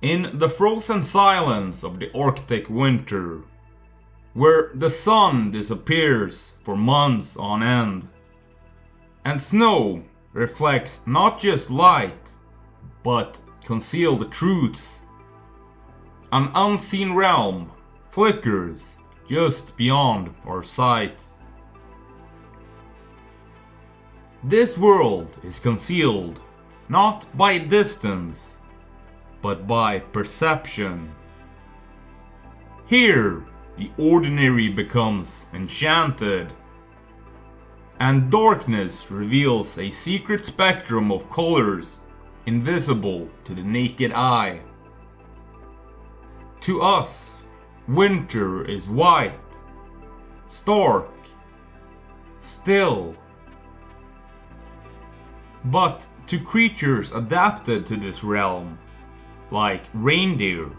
In the frozen silence of the Arctic winter, where the sun disappears for months on end, and snow reflects not just light, but concealed truths, an unseen realm flickers just beyond our sight. This world is concealed not by distance, but by perception. Here, the ordinary becomes enchanted, and darkness reveals a secret spectrum of colors invisible to the naked eye. To us, winter is white, stark, still. But to creatures adapted to this realm, like reindeer,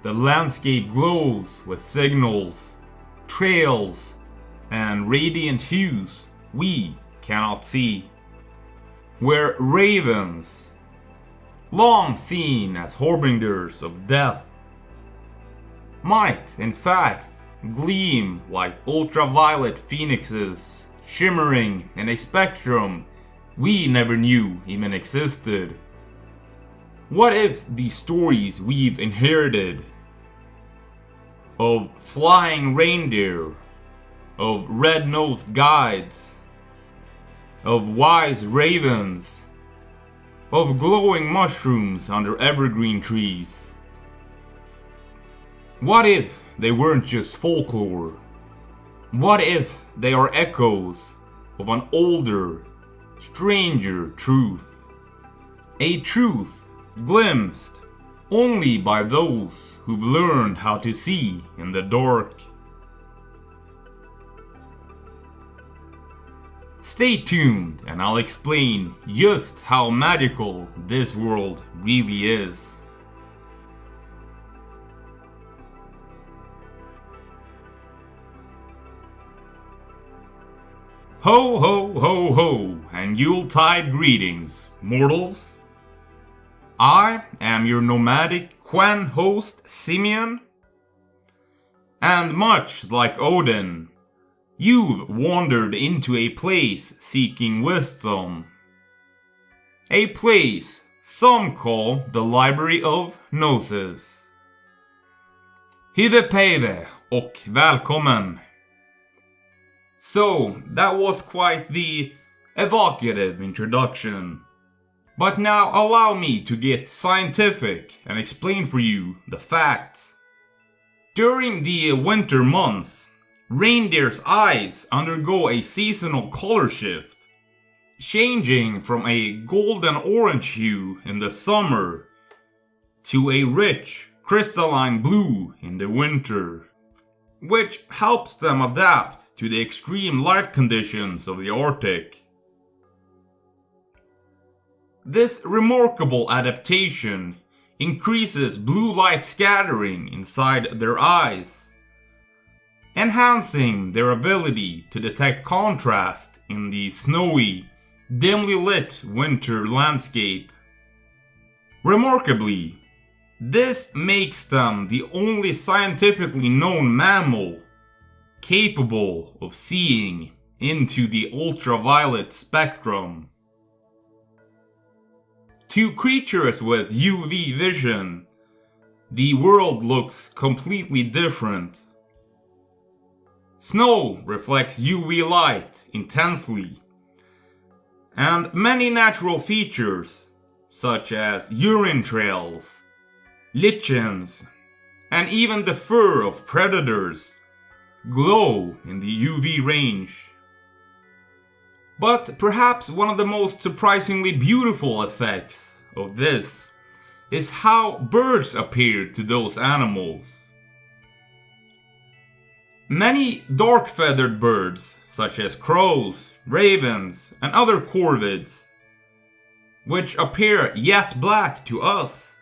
the landscape glows with signals, trails, and radiant hues we cannot see. Where ravens, long seen as harbingers of death, might in fact gleam like ultraviolet phoenixes shimmering in a spectrum we never knew even existed. What if these stories we've inherited of flying reindeer, of red-nosed guides, of wise ravens, of glowing mushrooms under evergreen trees? What if they weren't just folklore? What if they are echoes of an older, stranger truth? A truth glimpsed only by those who've learned how to see in the dark. Stay tuned and I'll explain just how magical this world really is. Ho ho ho ho, and Yuletide greetings, mortals. I am your nomadic Quen host Simeon, and much like Odin, you've wandered into a place seeking wisdom. A place some call the Library of Gnosis. Hidepeive och välkommen! So, that was quite the evocative introduction. But now allow me to get scientific and explain for you the facts. During the winter months, reindeer's eyes undergo a seasonal color shift, changing from a golden orange hue in the summer to a rich crystalline blue in the winter, which helps them adapt to the extreme light conditions of the Arctic. This remarkable adaptation increases blue light scattering inside their eyes, enhancing their ability to detect contrast in the snowy, dimly lit winter landscape. Remarkably, this makes them the only scientifically known mammal capable of seeing into the ultraviolet spectrum. To creatures with UV vision, the world looks completely different. Snow reflects UV light intensely, and many natural features, such as urine trails, lichens, and even the fur of predators, glow in the UV range. But perhaps one of the most surprisingly beautiful effects of this is how birds appear to those animals. Many dark-feathered birds, such as crows, ravens, and other corvids, which appear jet black to us,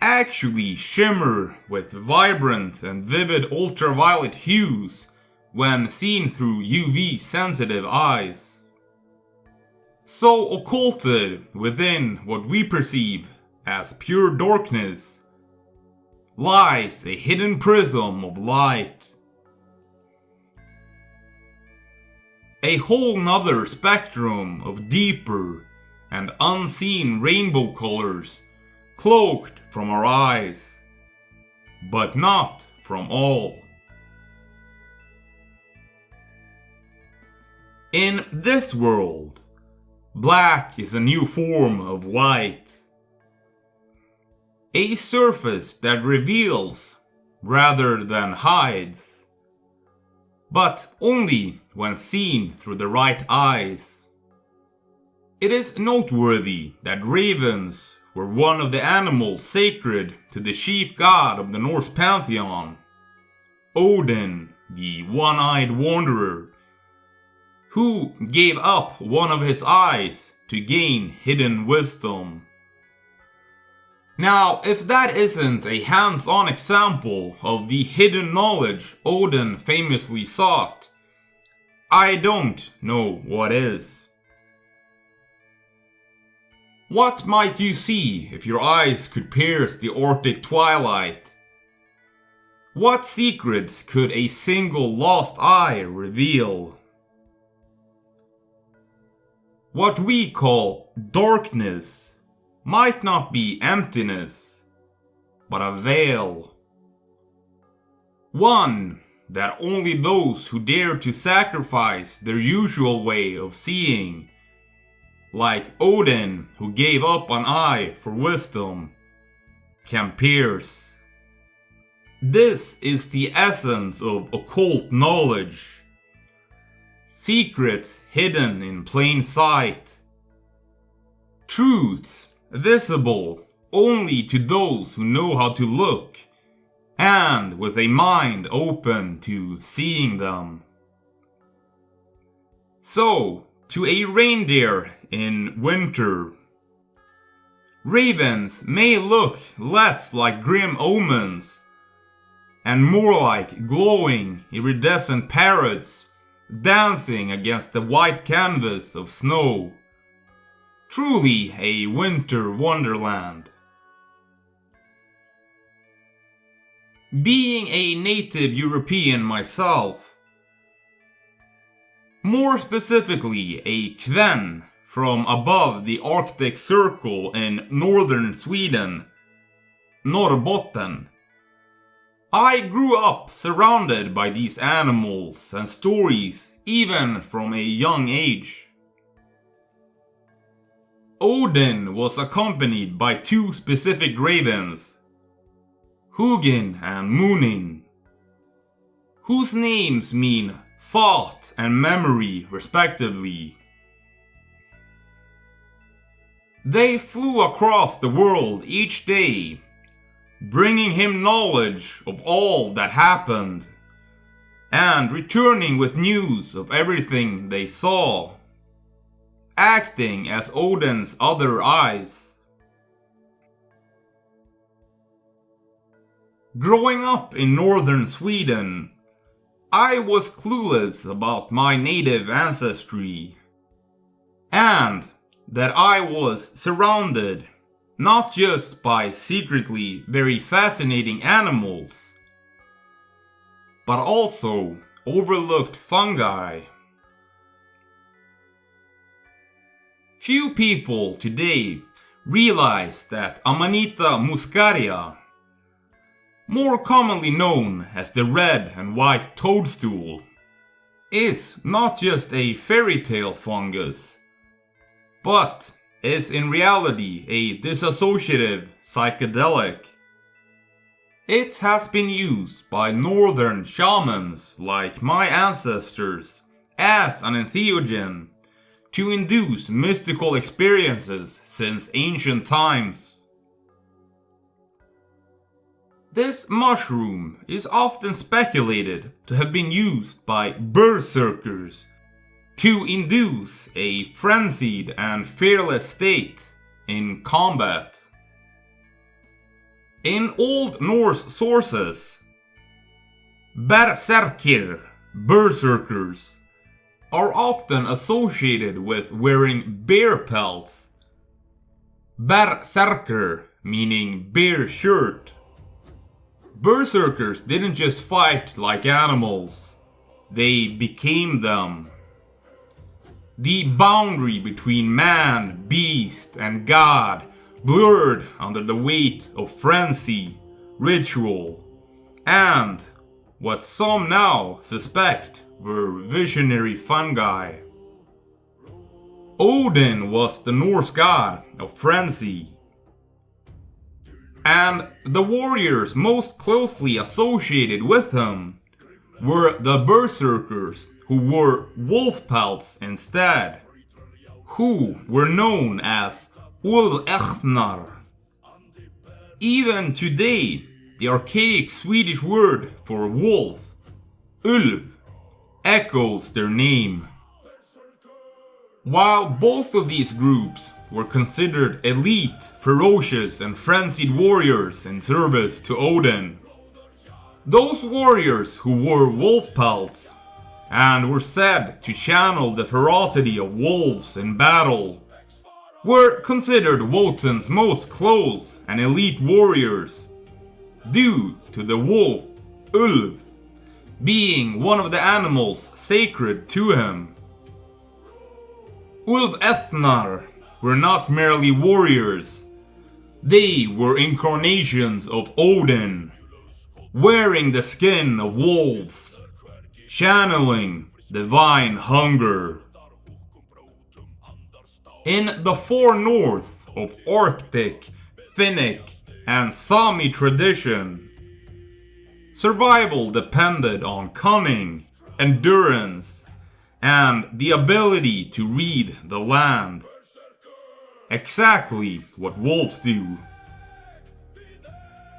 actually shimmer with vibrant and vivid ultraviolet hues when seen through UV-sensitive eyes. So occulted within what we perceive as pure darkness, lies a hidden prism of light. A whole nother spectrum of deeper and unseen rainbow colors cloaked from our eyes, but not from all. In this world, black is a new form of white. A surface that reveals rather than hides, but only when seen through the right eyes. It is noteworthy that ravens were one of the animals sacred to the chief god of the Norse pantheon, Odin, the one-eyed wanderer, who gave up one of his eyes to gain hidden wisdom. Now, if that isn't a hands-on example of the hidden knowledge Odin famously sought, I don't know what is. What might you see if your eyes could pierce the Arctic twilight? What secrets could a single lost eye reveal? What we call darkness might not be emptiness, but a veil. One that only those who dare to sacrifice their usual way of seeing, like Odin who gave up an eye for wisdom, can pierce. This is the essence of occult knowledge. Secrets hidden in plain sight. Truths visible only to those who know how to look, and with a mind open to seeing them. So, to a reindeer in winter, ravens may look less like grim omens, and more like glowing, iridescent parrots dancing against the white canvas of snow. Truly a winter wonderland. Being a native European myself, more specifically a Kven from above the Arctic Circle in northern Sweden, Norrbotten, I grew up surrounded by these animals and stories even from a young age. Odin was accompanied by two specific ravens, Hugin and Munin, whose names mean thought and memory respectively. They flew across the world each day, bringing him knowledge of all that happened, and returning with news of everything they saw, acting as Odin's other eyes. Growing up in northern Sweden, I was clueless about my native ancestry, and that I was surrounded not just by secretly very fascinating animals, but also overlooked fungi. Few people today realize that Amanita muscaria, more commonly known as the red and white toadstool, is not just a fairy tale fungus, but is in reality a dissociative psychedelic. It has been used by northern shamans like my ancestors as an entheogen to induce mystical experiences since ancient times. This mushroom is often speculated to have been used by berserkers to induce a frenzied and fearless state in combat. In Old Norse sources, berserkir, berserkers, are often associated with wearing bear pelts. Berserker meaning bare shirt. Berserkers didn't just fight like animals, they became them. The boundary between man, beast, and god blurred under the weight of frenzy, ritual, and what some now suspect were visionary fungi. Odin was the Norse god of frenzy, and the warriors most closely associated with him were the berserkers who wore wolf pelts instead, who were known as Ulfethnar. Even today, the archaic Swedish word for wolf, ulv, echoes their name. While both of these groups were considered elite, ferocious and frenzied warriors in service to Odin, those warriors who wore wolf pelts and were said to channel the ferocity of wolves in battle were considered Wotan's most close and elite warriors, due to the wolf, Ulv, being one of the animals sacred to him. Ulfethnar were not merely warriors, they were incarnations of Odin, wearing the skin of wolves, channeling divine hunger. In the far north of Arctic, Finnic, and Sami tradition, survival depended on cunning, endurance, and the ability to read the land. Exactly what wolves do.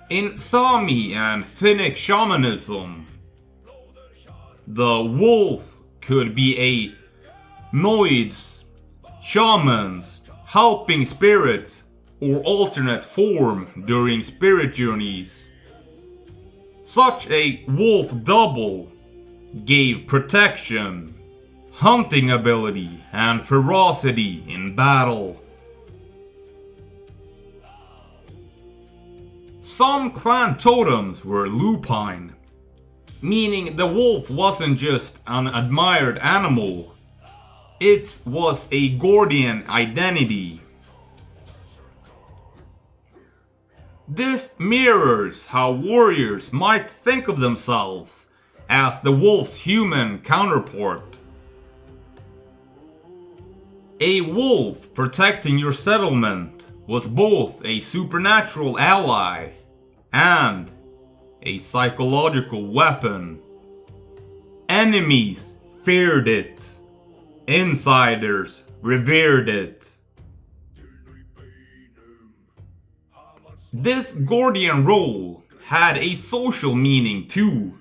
In Sami and Finnic shamanism, the wolf could be a noids, shamans, helping spirit, or alternate form during spirit journeys. Such a wolf double gave protection, hunting ability, and ferocity in battle. Some clan totems were lupine, meaning the wolf wasn't just an admired animal, it was a guardian identity. This mirrors how warriors might think of themselves as the wolf's human counterpart. A wolf protecting your settlement was both a supernatural ally and a psychological weapon. Enemies feared it, insiders revered it. This guardian role had a social meaning too.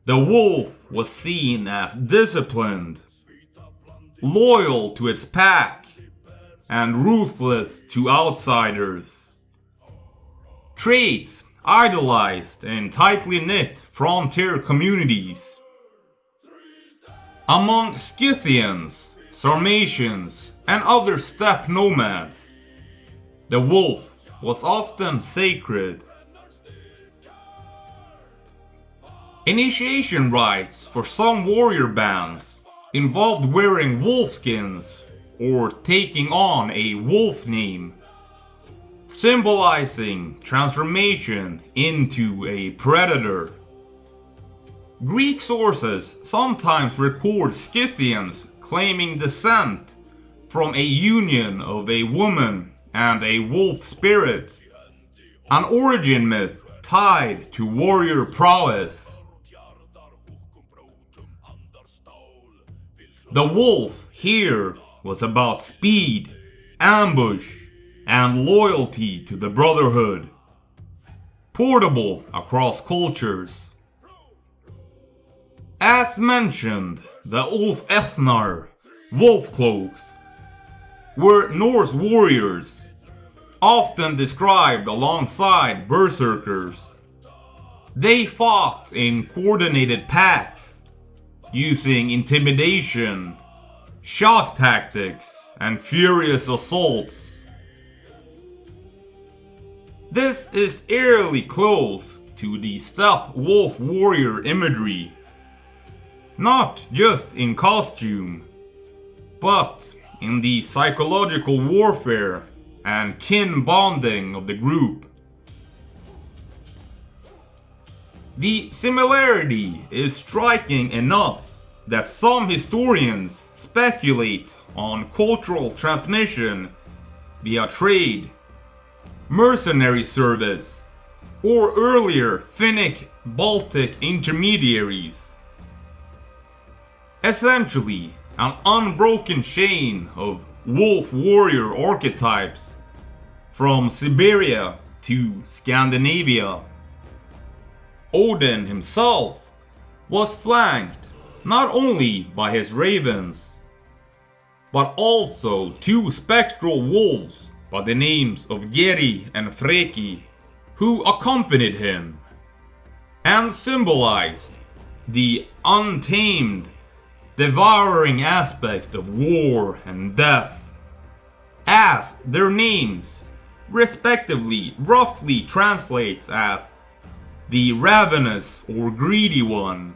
The wolf was seen as disciplined, loyal to its pack, and ruthless to outsiders. Traits idolized in tightly knit frontier communities. Among Scythians, Sarmatians, and other steppe nomads, the wolf was often sacred. Initiation rites for some warrior bands involved wearing wolfskins or taking on a wolf name, symbolizing transformation into a predator. Greek sources sometimes record Scythians claiming descent from a union of a woman and a wolf spirit, an origin myth tied to warrior prowess. The wolf here was about speed, ambush, and loyalty to the Brotherhood, portable across cultures. As mentioned, the Ulfethnar, wolf cloaks, were Norse warriors, often described alongside berserkers. They fought in coordinated packs, using intimidation, shock tactics, and furious assaults. This is eerily close to the steppe wolf warrior imagery, not just in costume, but in the psychological warfare and kin bonding of the group. The similarity is striking enough that some historians speculate on cultural transmission via trade, mercenary service, or earlier Finnic-Baltic intermediaries. Essentially, an unbroken chain of wolf warrior archetypes from Siberia to Scandinavia. Odin himself was flanked not only by his ravens, but also two spectral wolves by the names of Geri and Freki, who accompanied him and symbolized the untamed, devouring aspect of war and death, as their names respectively roughly translates as the ravenous or greedy one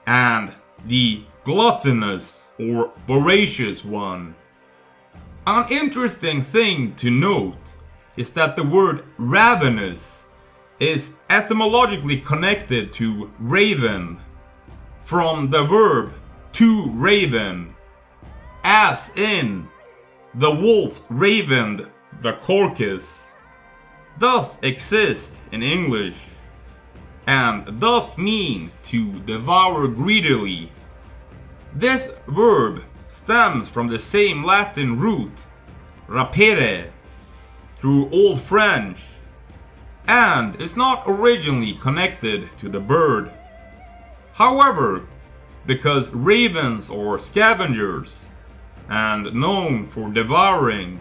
and the gluttonous or voracious one. An interesting thing to note is that the word ravenous is etymologically connected to raven from the verb to raven, as in the wolf ravened the carcass, thus exist in English, and thus mean to devour greedily. This verb stems from the same Latin root, rapere, through Old French, and is not originally connected to the bird. However, because ravens are scavengers, and known for devouring,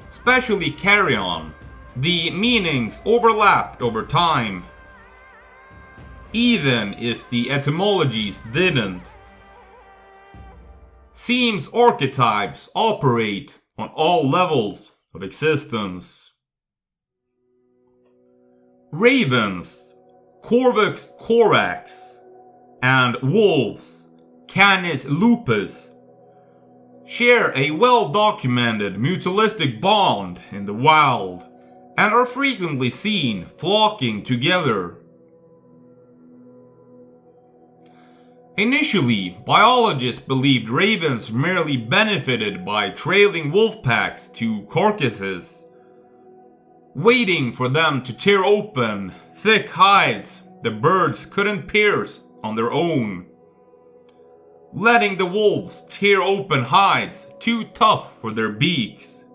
especially carrion, the meanings overlapped over time, even if the etymologies didn't. Seems archetypes operate on all levels of existence. Ravens, Corvus corax, and wolves, Canis lupus, share a well-documented mutualistic bond in the wild and are frequently seen flocking together. Initially, biologists believed ravens merely benefited by trailing wolf packs to carcasses, waiting for them to tear open thick hides the birds couldn't pierce on their own, letting the wolves tear open hides too tough for their beaks.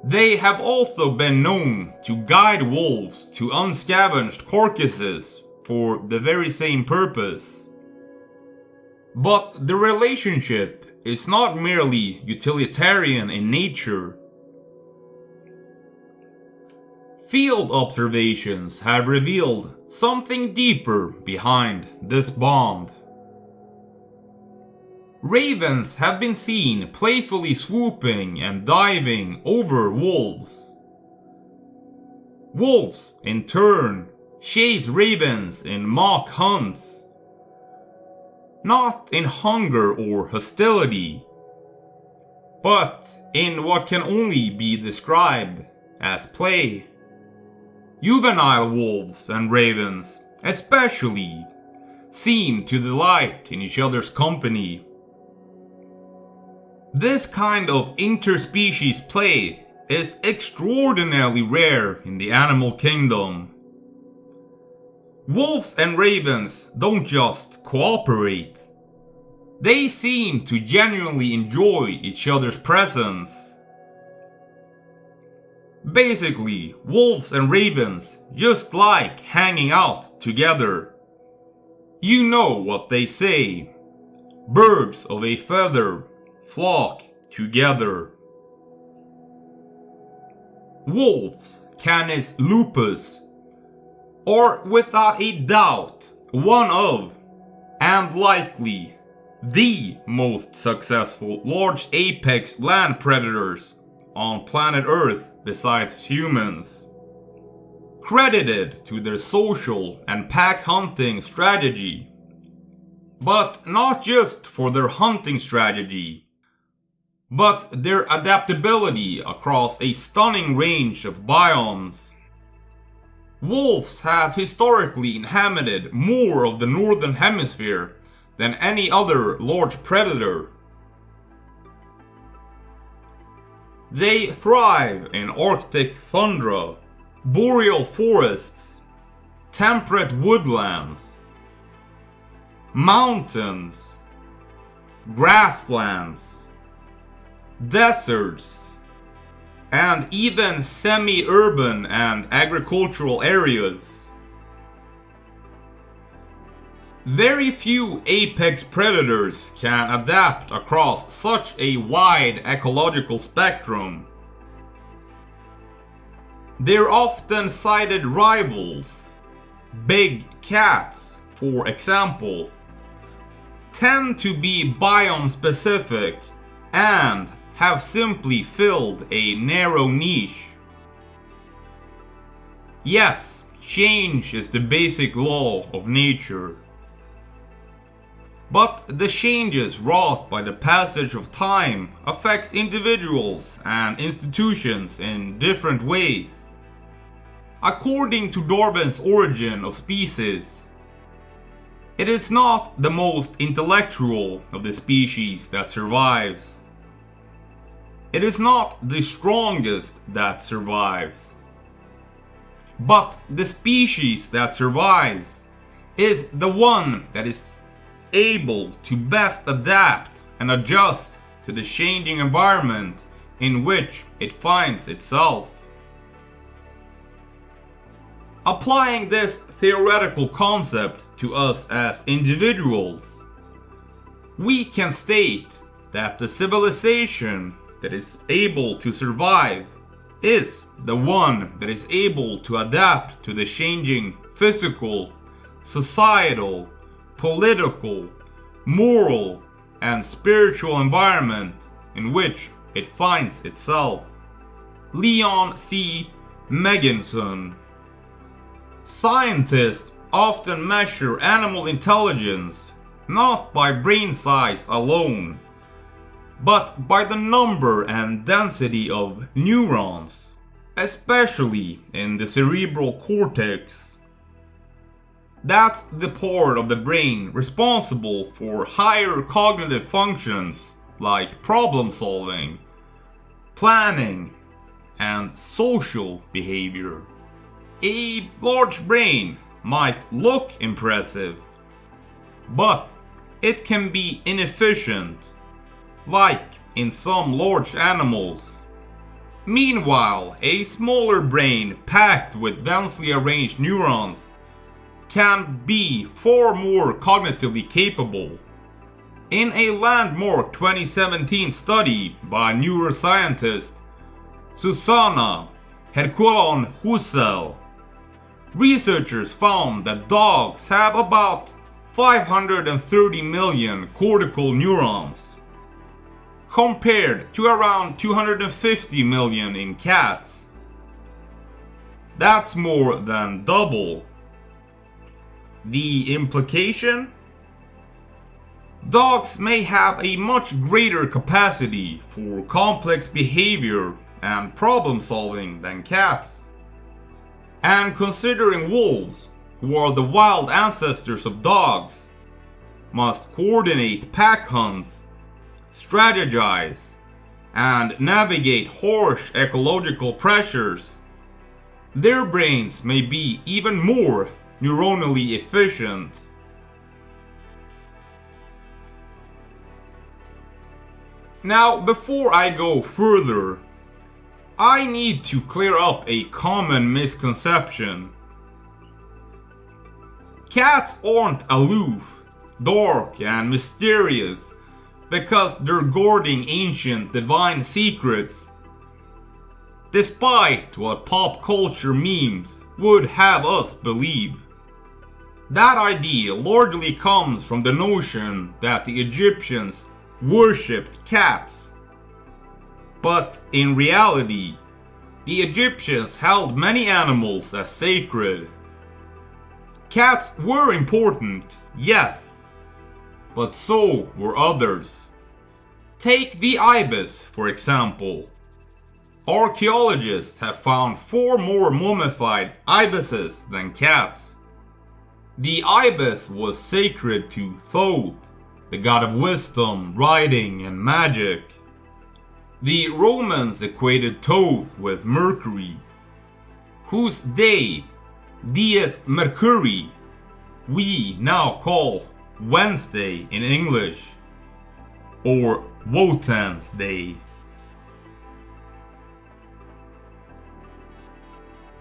They have also been known to guide wolves to unscavenged carcasses for the very same purpose. But the relationship is not merely utilitarian in nature. Field observations have revealed something deeper behind this bond. Ravens have been seen playfully swooping and diving over wolves. Wolves, in turn, chase ravens in mock hunts, not in hunger or hostility, but in what can only be described as play. Juvenile wolves and ravens, especially, seem to delight in each other's company. This kind of interspecies play is extraordinarily rare in the animal kingdom. Wolves and ravens don't just cooperate. They seem to genuinely enjoy each other's presence. Basically, wolves and ravens just like hanging out together. You know what they say. Birds of a feather flock together. Wolves, Canis lupus, are without a doubt one of, and likely, the most successful large apex land predators on planet Earth besides humans, credited to their social and pack hunting strategy. But not just for their hunting strategy, but their adaptability across a stunning range of biomes. Wolves have historically inhabited more of the northern hemisphere than any other large predator. They thrive in Arctic tundra, boreal forests, temperate woodlands, mountains, grasslands, deserts, and even semi-urban and agricultural areas. Very few apex predators can adapt across such a wide ecological spectrum. Their often cited rivals, big cats for example, tend to be biome specific and have simply filled a narrow niche. Yes, change is the basic law of nature. But the changes wrought by the passage of time affects individuals and institutions in different ways. According to Darwin's Origin of Species, it is not the most intellectual of the species that survives. It is not the strongest that survives. But the species that survives is the one that is able to best adapt and adjust to the changing environment in which it finds itself. Applying this theoretical concept to us as individuals, we can state that the civilization that is able to survive is the one that is able to adapt to the changing physical, societal, political, moral, and spiritual environment in which it finds itself. Leon C. Megginson. Scientists often measure animal intelligence not by brain size alone, but by the number and density of neurons, especially in the cerebral cortex. That's the part of the brain responsible for higher cognitive functions like problem solving, planning, and social behavior. A large brain might look impressive, but it can be inefficient, like in some large animals. Meanwhile, a smaller brain packed with densely arranged neurons can be far more cognitively capable. In a landmark 2017 study by neuroscientist Susanna Herculon-Hussel, researchers found that dogs have about 530 million cortical neurons, compared to around 250 million in cats. That's more than double. The implication? Dogs may have a much greater capacity for complex behavior and problem solving than cats. And considering wolves, who are the wild ancestors of dogs, must coordinate pack hunts, strategize, and navigate harsh ecological pressures, their brains may be even more neuronally efficient. Now, before I go further, I need to clear up a common misconception. Cats aren't aloof, dark, and mysterious because they're guarding ancient divine secrets, despite what pop culture memes would have us believe. That idea largely comes from the notion that the Egyptians worshipped cats. But in reality, the Egyptians held many animals as sacred. Cats were important, yes, but so were others. Take the ibis, for example. Archaeologists have found 4 more mummified ibises than cats. The ibis was sacred to Thoth, the god of wisdom, writing, and magic. The Romans equated Thoth with Mercury, whose day, Dies Mercurii, we now call Wednesday in English, or Wotan's Day.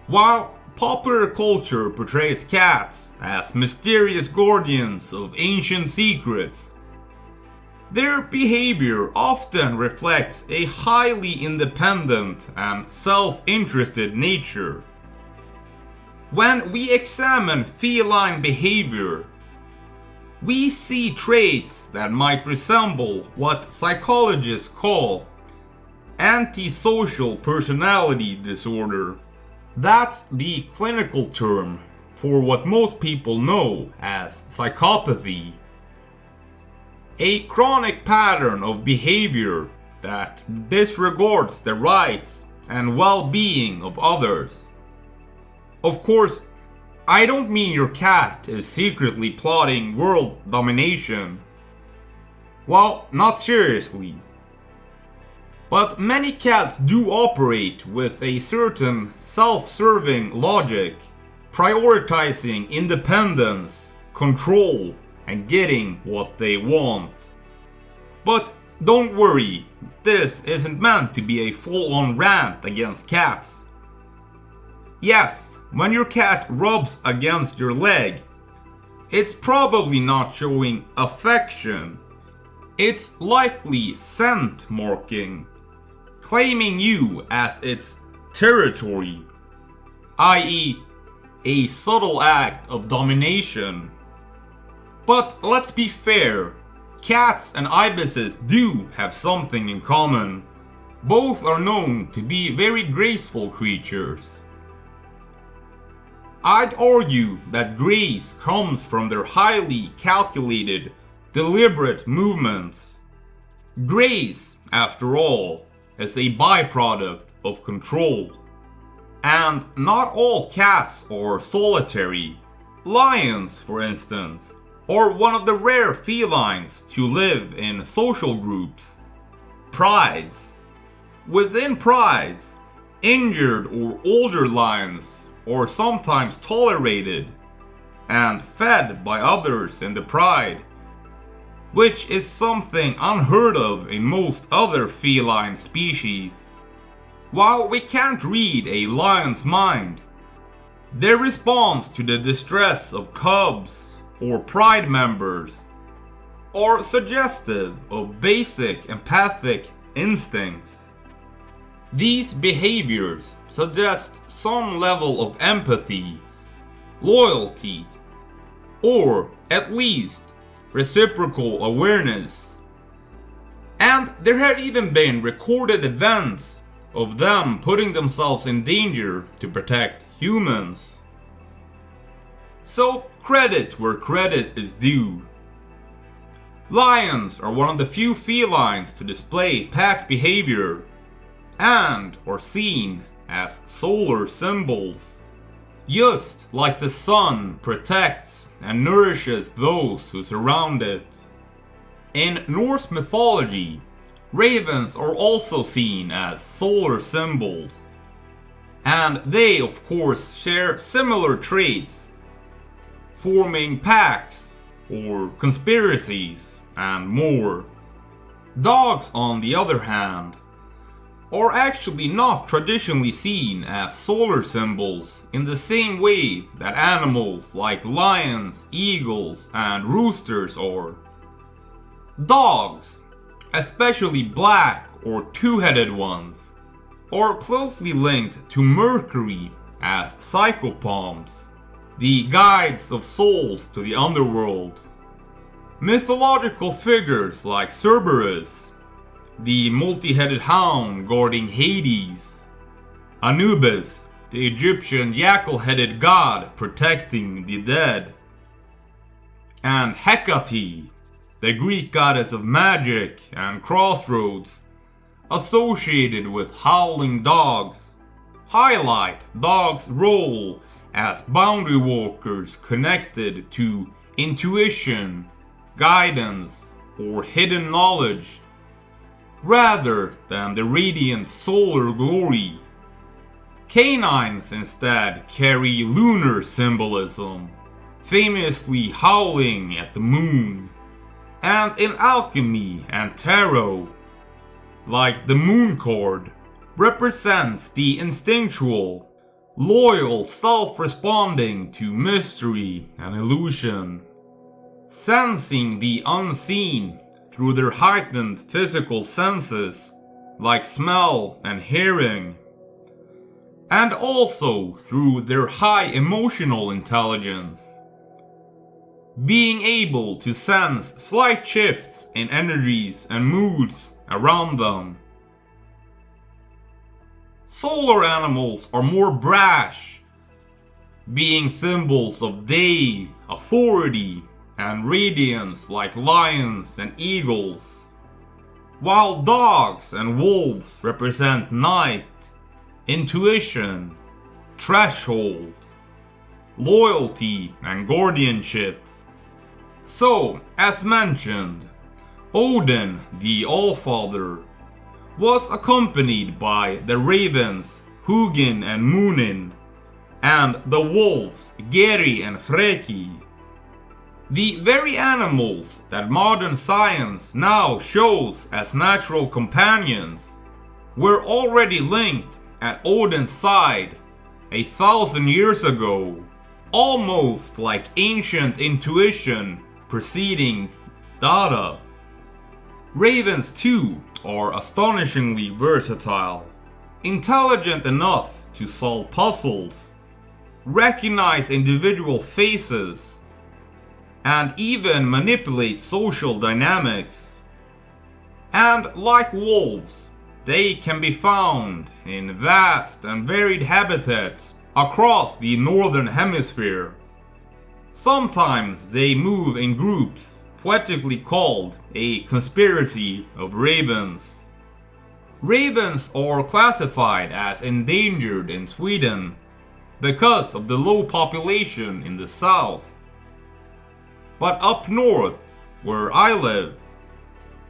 While popular culture portrays cats as mysterious guardians of ancient secrets, their behavior often reflects a highly independent and self-interested nature. When we examine feline behavior, we see traits that might resemble what psychologists call antisocial personality disorder. That's the clinical term for what most people know as psychopathy. A chronic pattern of behavior that disregards the rights and well-being of others. Of course, I don't mean your cat is secretly plotting world domination. Well, not seriously. But many cats do operate with a certain self-serving logic, prioritizing independence, control, and getting what they want. But don't worry, this isn't meant to be a full-on rant against cats. Yes, when your cat rubs against your leg, it's probably not showing affection. It's likely scent marking, claiming you as its territory, i.e., a subtle act of domination. But let's be fair, cats and ibises do have something in common. Both are known to be very graceful creatures. I'd argue that grace comes from their highly calculated, deliberate movements. Grace, after all, is a byproduct of control. And not all cats are solitary. Lions, for instance, are one of the rare felines to live in social groups. Prides. Within prides, injured or older lions are sometimes tolerated and fed by others in the pride, which is something unheard of in most other feline species. While we can't read a lion's mind, their response to the distress of cubs or pride members are suggestive of basic empathic instincts. These behaviors suggest some level of empathy, loyalty, or at least reciprocal awareness. And there have even been recorded events of them putting themselves in danger to protect humans. So credit where credit is due. Lions are one of the few felines to display pack behavior and are seen as solar symbols. Just like the sun protects and nourishes those who surround it. In Norse mythology, ravens are also seen as solar symbols, and they of course share similar traits, forming packs or conspiracies and more. Dogs, on the other hand, are actually not traditionally seen as solar symbols in the same way that animals like lions, eagles, and roosters are. Dogs, especially black or two-headed ones, are closely linked to Mercury as psychopomps, the guides of souls to the underworld. Mythological figures like Cerberus, the multi-headed hound guarding Hades, Anubis, the Egyptian jackal-headed god protecting the dead, and Hecate, the Greek goddess of magic and crossroads, associated with howling dogs, highlight dogs' role as boundary walkers connected to intuition, guidance, or hidden knowledge, rather than the radiant solar glory. Canines instead carry lunar symbolism, famously howling at the moon, and in alchemy and tarot, like the moon card, represents the instinctual, loyal self responding to mystery and illusion, sensing the unseen through their heightened physical senses, like smell and hearing, and also through their high emotional intelligence, being able to sense slight shifts in energies and moods around them. Solar animals are more brash, being symbols of day, authority, and radiance like lions and eagles, while dogs and wolves represent night, intuition, threshold, loyalty, and guardianship. So, as mentioned, Odin, the Allfather, was accompanied by the ravens Hugin and Munin, and the wolves Geri and Freki. The very animals that modern science now shows as natural companions were already linked at Odin's side 1,000 years ago, almost like ancient intuition preceding data. Ravens too are astonishingly versatile, intelligent enough to solve puzzles, recognize individual faces, and even manipulate social dynamics. And like wolves, they can be found in vast and varied habitats across the northern hemisphere. Sometimes they move in groups, poetically called a conspiracy of ravens. Ravens are classified as endangered in Sweden because of the low population in the south. But up north, where I live,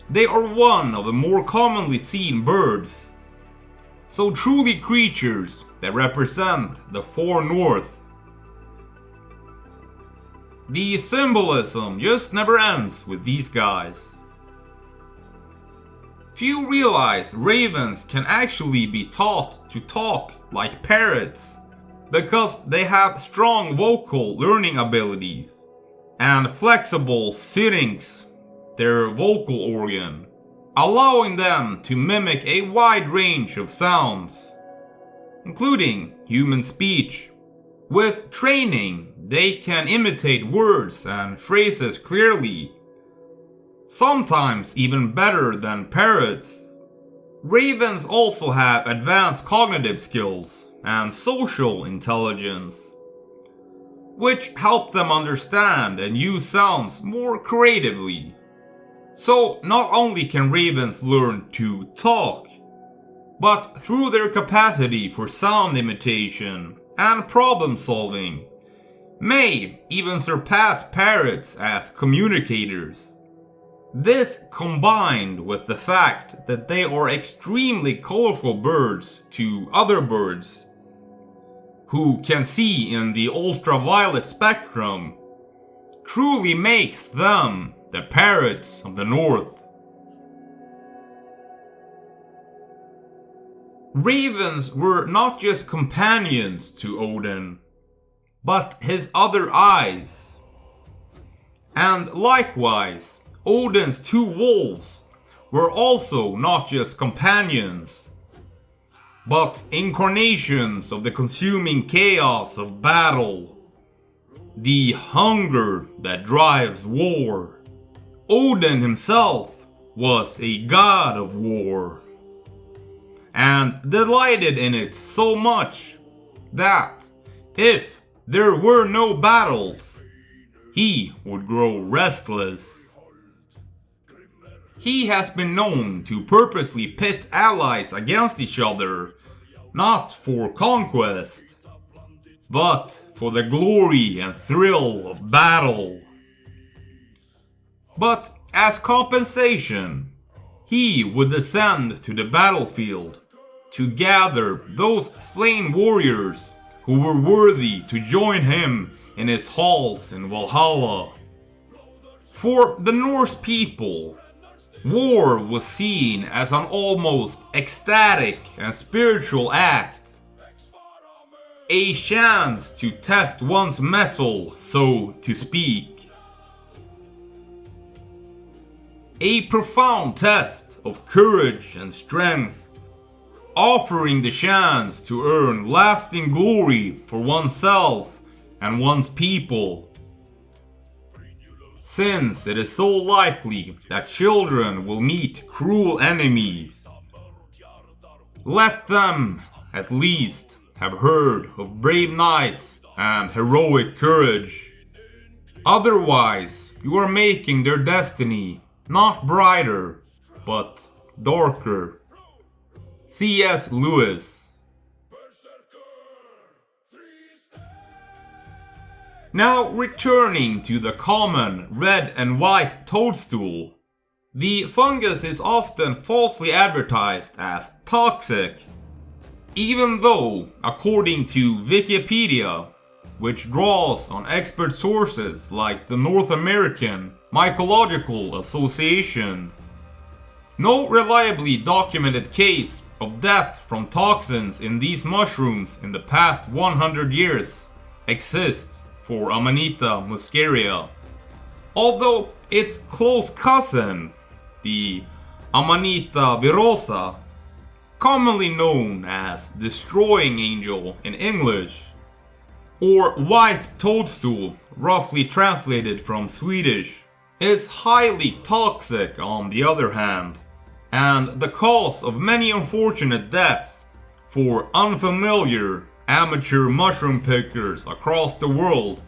they are one of the more commonly seen birds. So truly creatures that represent the far north. The symbolism just never ends with these guys. Few realize ravens can actually be taught to talk like parrots, because they have strong vocal learning abilities and flexible syrinx, their vocal organ, allowing them to mimic a wide range of sounds, including human speech. With training, they can imitate words and phrases clearly, sometimes even better than parrots. Ravens also have advanced cognitive skills and social intelligence, which help them understand and use sounds more creatively. So not only can ravens learn to talk, but through their capacity for sound imitation and problem solving, may even surpass parrots as communicators. This combined with the fact that they are extremely colorful birds to other birds who can see in the ultraviolet spectrum, truly makes them the parrots of the north. Ravens were not just companions to Odin, but his other eyes. And likewise, Odin's two wolves were also not just companions, but incarnations of the consuming chaos of battle, the hunger that drives war. Odin himself was a god of war, and delighted in it so much that if there were no battles, he would grow restless. He has been known to purposely pit allies against each other, not for conquest, but for the glory and thrill of battle. But as compensation, he would descend to the battlefield to gather those slain warriors who were worthy to join him in his halls in Valhalla. For the Norse people, war was seen as an almost ecstatic and spiritual act. A chance to test one's mettle, so to speak. A profound test of courage and strength, offering the chance to earn lasting glory for oneself and one's people. Since it is so likely that children will meet cruel enemies, let them, at least, have heard of brave knights and heroic courage. Otherwise, you are making their destiny not brighter, but darker. C.S. Lewis. Now returning to the common red and white toadstool, the fungus is often falsely advertised as toxic, even though, according to Wikipedia, which draws on expert sources like the North American Mythological Association, no reliably documented case of death from toxins in these mushrooms in the past 100 years exists for Amanita muscaria, although its close cousin, the Amanita virosa, commonly known as destroying angel in English, or white toadstool, roughly translated from Swedish, is highly toxic on the other hand, and the cause of many unfortunate deaths for unfamiliar amateur mushroom pickers across the world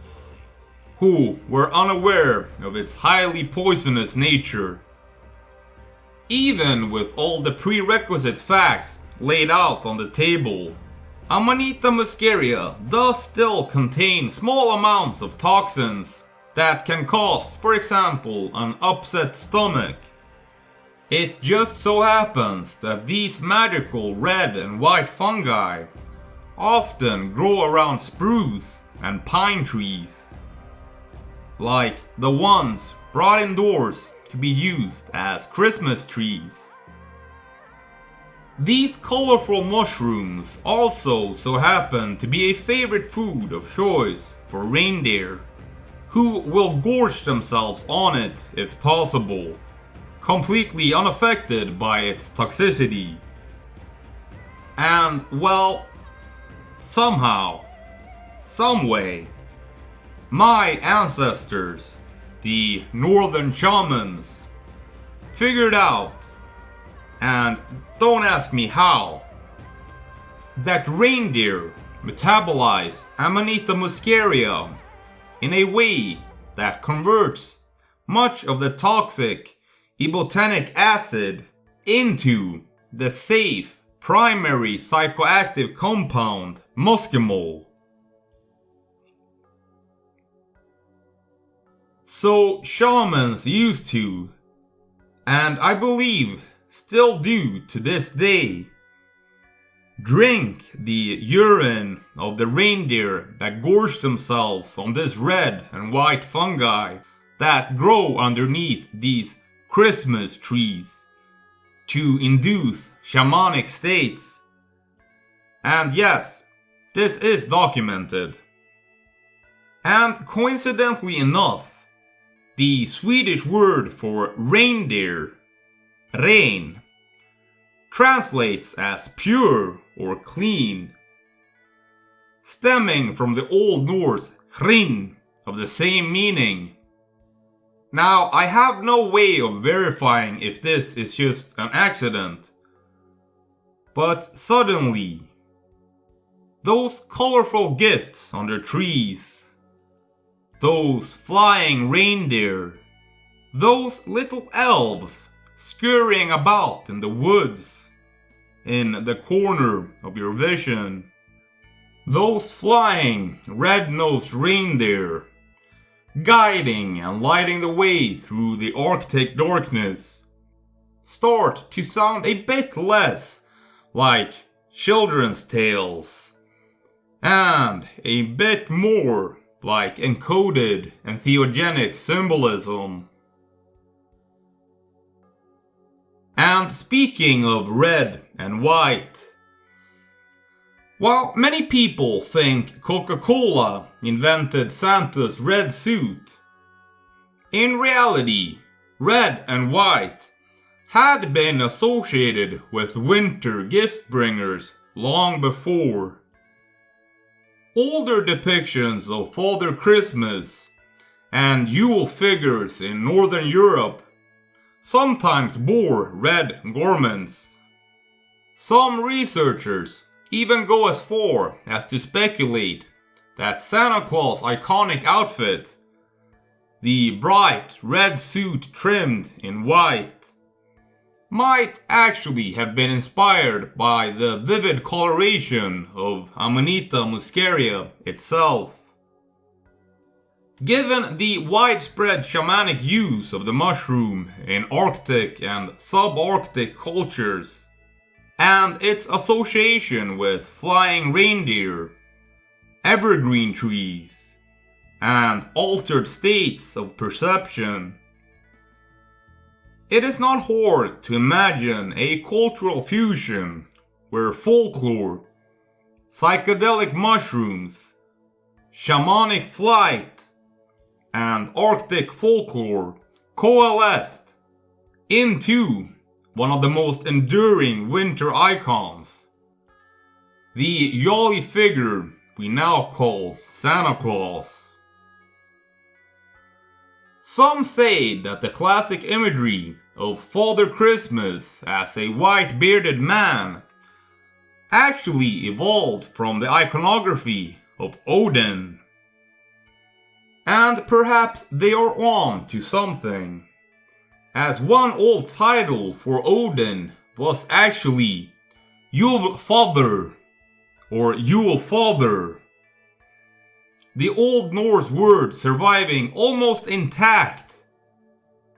who were unaware of its highly poisonous nature. Even with all the prerequisite facts laid out on the table, Amanita muscaria does still contain small amounts of toxins that can cause, for example, an upset stomach. It just so happens that these magical red and white fungi often grow around spruce and pine trees, like the ones brought indoors to be used as Christmas trees. These colorful mushrooms also so happen to be a favorite food of choice for reindeer, who will gorge themselves on it if possible, completely unaffected by its toxicity. And well, somehow, someway, my ancestors, the northern shamans, figured out, and don't ask me how, that reindeer metabolize Amanita muscaria in a way that converts much of the toxic ibotenic acid into the safe primary psychoactive compound muscimol. So shamans used to, and I believe still do to this day, drink the urine of the reindeer that gorge themselves on this red and white fungi that grow underneath these Christmas trees to induce shamanic states. And yes, this is documented. And coincidentally enough, the Swedish word for reindeer, ren, translates as pure or clean, stemming from the Old Norse hrin of the same meaning. Now, I have no way of verifying if this is just an accident, but suddenly, those colorful gifts under trees, those flying reindeer, those little elves scurrying about in the woods, in the corner of your vision, those flying red-nosed reindeer, guiding and lighting the way through the Arctic darkness, start to sound a bit less like children's tales, and a bit more like encoded and theogenic symbolism. And speaking of red and white, while many people think Coca-Cola invented Santa's red suit, in reality, red and white had been associated with winter gift bringers long before. Older depictions of Father Christmas and Yule figures in Northern Europe sometimes bore red garments. Some researchers even go as far as to speculate that Santa Claus' iconic outfit, the bright red suit trimmed in white, might actually have been inspired by the vivid coloration of Amanita muscaria itself. Given the widespread shamanic use of the mushroom in Arctic and subarctic cultures, and its association with flying reindeer, evergreen trees, and altered states of perception, it is not hard to imagine a cultural fusion where folklore, psychedelic mushrooms, shamanic flight, and Arctic folklore coalesced into one of the most enduring winter icons, the jolly figure we now call Santa Claus. Some say that the classic imagery of Father Christmas as a white bearded man actually evolved from the iconography of Odin. And perhaps they are on to something, as one old title for Odin was actually Julfather or Julfather, the Old Norse word surviving almost intact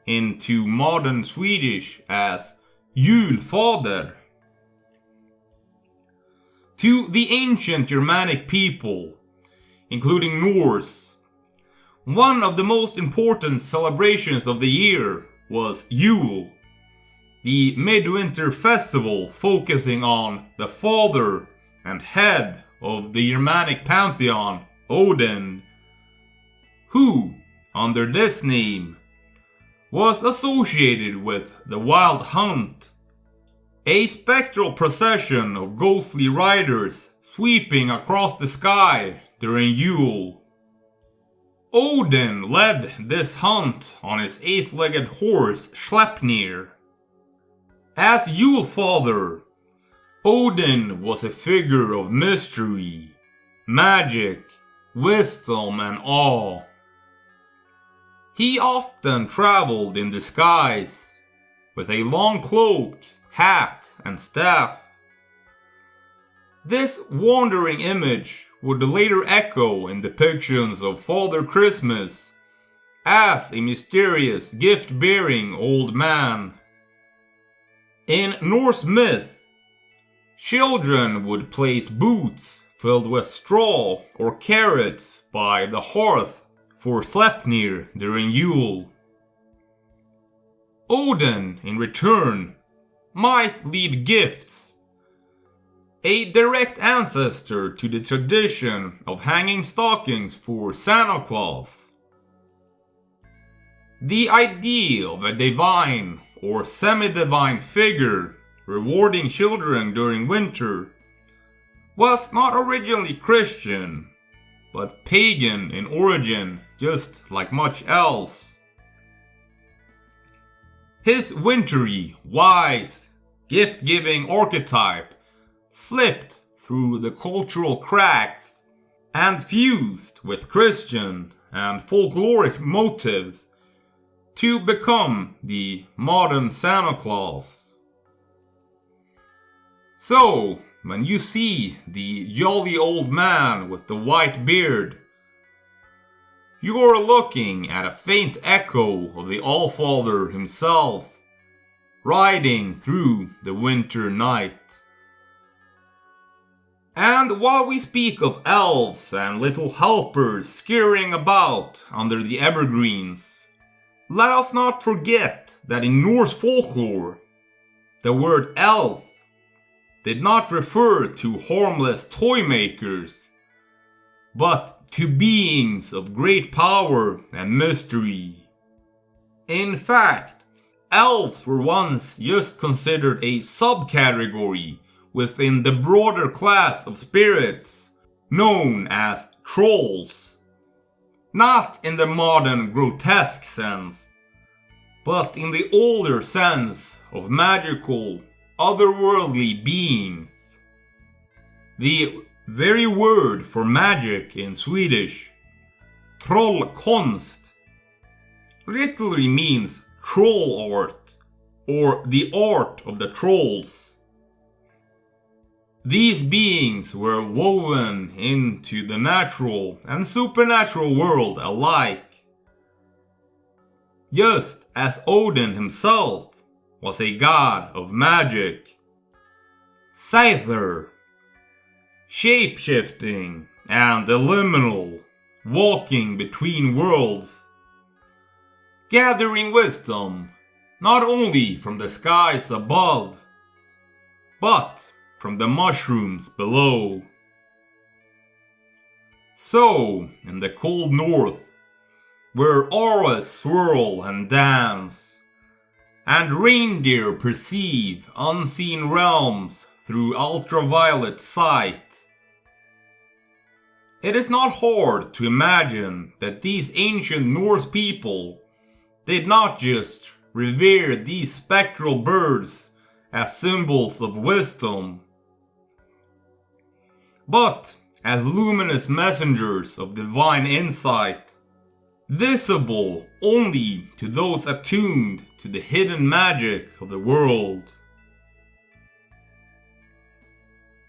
into modern Swedish as Julfader. To the ancient Germanic people, including Norse, one of the most important celebrations of the year was Yule, the midwinter festival focusing on the father and head of the Germanic pantheon, Odin, who, under this name, was associated with the Wild Hunt, a spectral procession of ghostly riders sweeping across the sky during Yule. Odin led this hunt on his eight-legged horse Sleipnir. As Julfather, Odin was a figure of mystery, magic, wisdom, and awe. He often traveled in disguise, with a long cloak, hat, and staff. This wandering image would later echo in depictions of Father Christmas as a mysterious gift-bearing old man. In Norse myth, children would place boots filled with straw or carrots by the hearth for Sleipnir during Yule. Odin, in return, might leave gifts, a direct ancestor to the tradition of hanging stockings for Santa Claus. The idea of a divine or semi-divine figure rewarding children during winter was not originally Christian, but pagan in origin, just like much else. His wintry, wise, gift-giving archetype slipped through the cultural cracks and fused with Christian and folkloric motives to become the modern Santa Claus. So, when you see the jolly old man with the white beard, you're looking at a faint echo of the Allfather himself, riding through the winter night. And while we speak of elves and little helpers scurrying about under the evergreens, let us not forget that in Norse folklore, the word elf did not refer to harmless toy makers, but to beings of great power and mystery. In fact, elves were once just considered a subcategory within the broader class of spirits known as trolls. Not in the modern grotesque sense, but in the older sense of magical, otherworldly beings. The very word for magic in Swedish, trollkonst, literally means troll art, or the art of the trolls. These beings were woven into the natural and supernatural world alike. Just as Odin himself was a god of magic, scyther, shape-shifting and liminal, walking between worlds, gathering wisdom not only from the skies above, but from the mushrooms below. So, in the cold north, where auras swirl and dance, and reindeer perceive unseen realms through ultraviolet sight, it is not hard to imagine that these ancient Norse people did not just revere these spectral birds as symbols of wisdom, but as luminous messengers of divine insight, visible only to those attuned to the hidden magic of the world.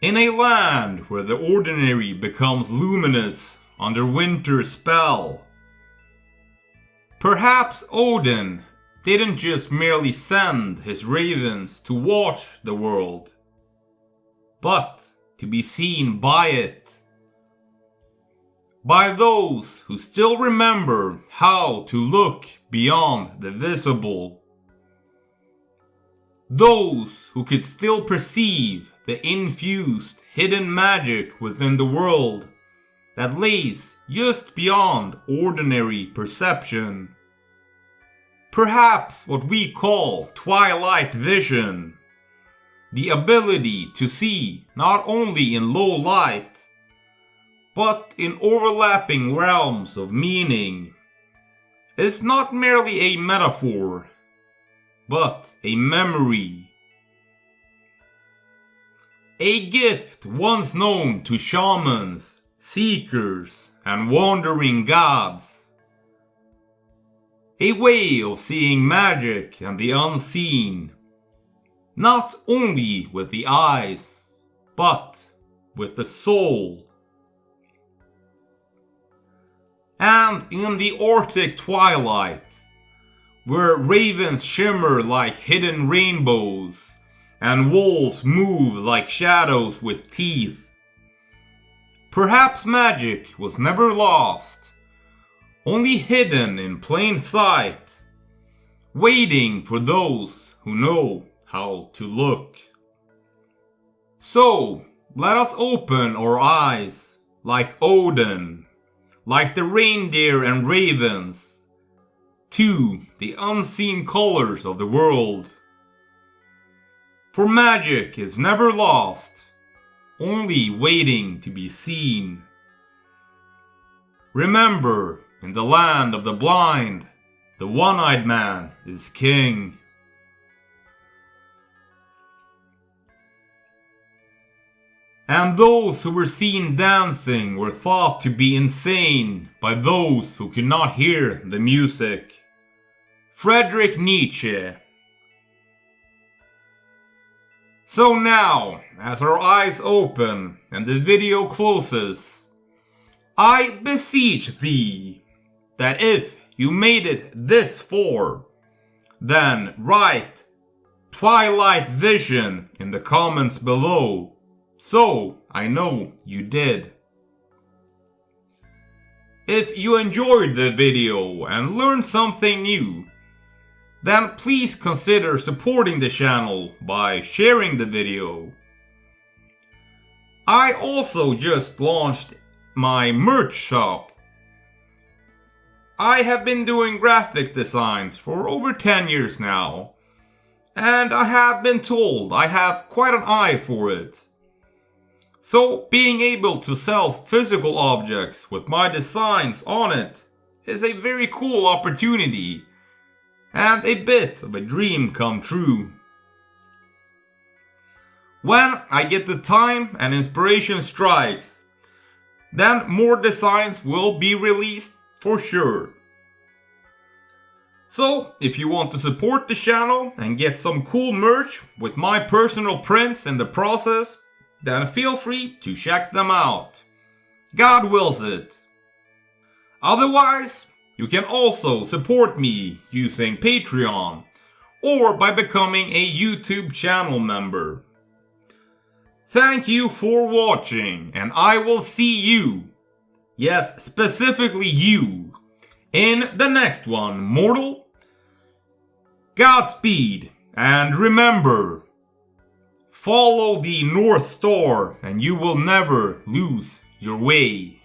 In a land where the ordinary becomes luminous under winter's spell, perhaps Odin didn't just merely send his ravens to watch the world, but to be seen by it. By those who still remember how to look beyond the visible. Those who could still perceive the infused hidden magic within the world that lays just beyond ordinary perception. Perhaps what we call twilight vision. The ability to see not only in low light, but in overlapping realms of meaning, is not merely a metaphor, but a memory. A gift once known to shamans, seekers, and wandering gods. A way of seeing magic and the unseen, not only with the eyes, but with the soul. And in the Arctic twilight, where ravens shimmer like hidden rainbows, and wolves move like shadows with teeth, perhaps magic was never lost, only hidden in plain sight, waiting for those who know how to look. So, let us open our eyes like Odin, like the reindeer and ravens, to the unseen colors of the world. For magic is never lost, only waiting to be seen. Remember, in the land of the blind, the one-eyed man is king. and those who were seen dancing were thought to be insane by those who could not hear the music. Friedrich Nietzsche. So now, as our eyes open and the video closes, I beseech thee that if you made it this far, then write Twilight Vision in the comments below, so I know you did. If you enjoyed the video and learned something new, then please consider supporting the channel by sharing the video. I also just launched my merch shop. I have been doing graphic designs for over 10 years now, and I have been told I have quite an eye for it. So being able to sell physical objects with my designs on it is a very cool opportunity and a bit of a dream come true. When I get the time and inspiration strikes, then more designs will be released for sure. So, if you want to support the channel and get some cool merch with my personal prints in the process, then feel free to check them out. God wills it. Otherwise, you can also support me using Patreon or by becoming a YouTube channel member. Thank you for watching, and I will see you, yes, specifically you, in the next one, mortal. Godspeed, and remember, follow the North Star and you will never lose your way.